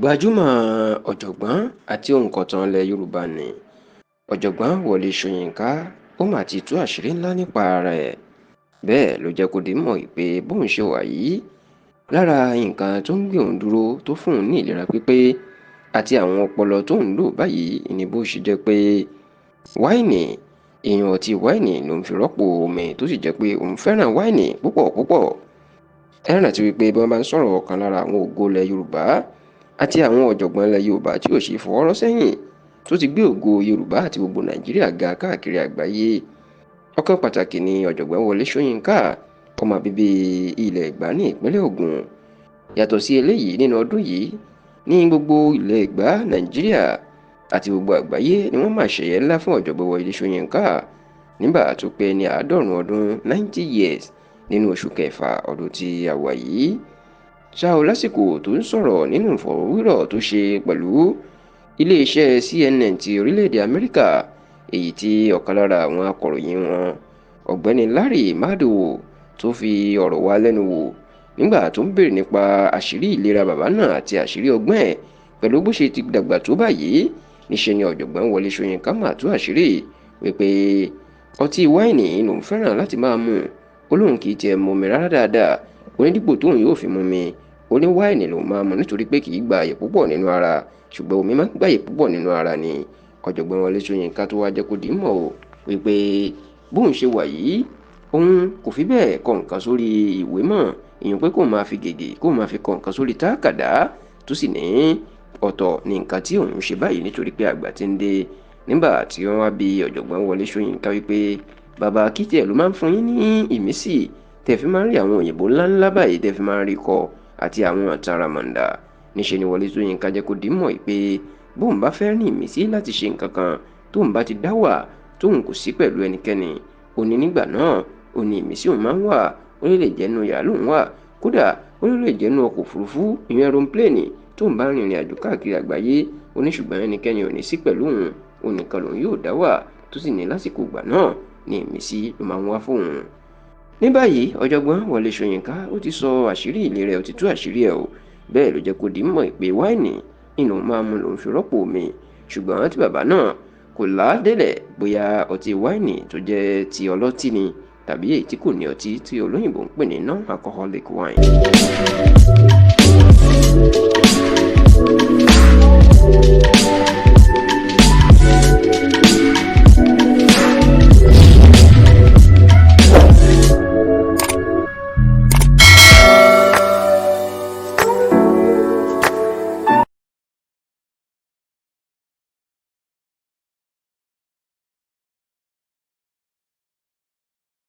Gbajúmọ̀ ọ̀jọ̀gbọ́n àti òǹkọ̀tàn ilẹ̀ Yorùbá ni ọ̀jọ̀gbọ́n Wọlé Ṣóyínká. Ó mà ti tú àṣírí ńlá nípa ara ẹ̀. Bẹ́ẹ̀ ló jẹ́ kó di mọ̀ pé bóun ṣe wà yìí, lára nǹkan tó ń gbé òun dúró tó fún òun ní ìlera pípé àti àwọn ọpọlọ tó ń lò báyìí ni bó ṣe jẹ́ pé wáìnì, èèyàn ọtí wáìnì ló ń fi rọ́pò omi, tó sì jẹ́ pé òun fẹ́ràn wáìnì púpọ̀ púpọ̀. Ẹ rántí wípé bí wọ́n bá ń sọ̀rọ̀ ọ̀kan lára àwọn ògo ilẹ̀ Yorùbá àti àwọn ọ̀jọ̀gbọ́n ilẹ̀ Yorùbá tí ò ṣe fọwọ́rọ́ sẹ́yìn, tó ti gbé ògo Yorùbá àti gbogbo Nàìjíríà ga káàkiri àgbáyé. Ọ̀kan pàtàkì ni ọ̀jọ̀gbọ́n Wọlé Ṣóyínká, ọmọ bíbí ilẹ̀ Ẹ̀gbá ní ìpínlẹ̀ Ògùn. Yàtọ̀ sí eléyìí, nínú ọdún yìí ní gbogbo ilẹ̀ Ẹ̀gbá, Nàìjíríà àti gbogbo àgbáyé ni wọ́n máa ṣẹ̀yẹ ńlá fún ọ̀jọ̀gbọ́n Wọlé Ṣóyínká nígbà tó pé ní 90 ọdún 90 years nínú oṣù kẹfà ọdún tí a wà yìí. Ṣá o, lásìkò tó ń sọ̀rọ̀ nínú ìfọ̀rọ̀wérọ̀ tó ṣe pẹ̀lú iléeṣẹ́ CNN ti orílẹ̀-èdè Amẹ́ríkà, èyí tí ọ̀kan lára àwọn akọ̀ròyìn wọn, ọ̀gbẹ́ni Larry Madowo, tó fi ọ̀rọ̀ wá lẹ́nu wò nígbà tó ń béèrè nípa àṣírí ìlera bàbá náà àti àṣírí ọgbọ́n ẹ̀ pẹ̀lú bó ṣe ti dàgbà tó báyìí. Níṣe ni ọ̀jọ̀gbọ́n Wọlé Ṣóyínká máa tú àṣírí wípé ọtí wáìnì lòun fẹ́ràn láti máa mu. Ó lóun kì í tiẹ̀ mu omi rárá dáadáa. Ó ní dípò tóun yóò fi mu mi, ó ní wáìnì lòun máa mu nítorí pé kì í gba àyè púpọ̀ nínú ara, ṣùgbọ́n omi máa ń gbàyè púpọ̀ nínú ara ni. Ọ̀jọ̀gbọ́n Wọlé Ṣóyínká tó wá jẹ́ kó dì í mọ̀ o wípé bóun ṣe wà yìí, òun kò fi bẹ́ẹ̀ kọ nǹkan sórí ìwé mọ́, ìyẹn pé kóun máa fi gègé, kóun máa fi kọ nǹkan sórí tákàdá, tó sì ní ọ̀tọ̀ ní nǹkan tí òun ṣe báyìí nítorí pé àgbà ti ń dé. Nígbà tí wọ́n wá bi ọ̀jọ̀gbọ́n Wọlé Ṣóyínká wípé bàbá kìtì ẹ̀ ló máa ń fún yín ní ìmísí tẹ́ fi máa ń rí àwọn òyìnbó ńláńlá báyìí tẹ́ fi máa ń rí kọ àti àwọn àtàràmọ̀ǹdà. Níṣe ni Wọlé Ṣóyínká jẹ́ kó dì í mọ̀ pé bóun bá fẹ́ ní ìmísí láti ṣe nǹkan kan, tóun bá ti dá wà, tóun kò sí pẹ̀lú ẹnikẹ́ni, ó ní nígbà náà ó ní ìmísí òun máa ń wà. Ó lè jẹ́nu yàrá lòun wà, kódà ó lè jẹ́nu ọkọ̀ òfurufú, ìyẹn aeroplane, tóun bá rìnrìn àjò káàkiri àgbáyé. Ó ní ṣùgbọ́n ẹnikẹ́ni ò ní sí pẹ̀lú òun, òun nìkan lòun yóò dá wà, tó sì ní lásìkò ìgbà náà ní ìmísí ló máa ń wá fóun. Ní báyìí, ọ̀jọ̀gbọ́n Wọlé Ṣóyínká ó ti sọ àṣírí ìlera ẹ̀, ó ti tú àṣírí ẹ̀ o. Bẹ́ẹ̀ ló jẹ́ kó dì í mọ̀ pé wáìnì nínú máa mu lòun fi rọ́pò omi, ṣùgbọ́n tí bàbá náà kò láádélẹ̀ bóyá ọtí wáìnì tó jẹ́ ti ọlọ́tí ni tàbí èyí tí kò ní ọtí tí olóyìnbó ń pè ní non-alcoholic wine.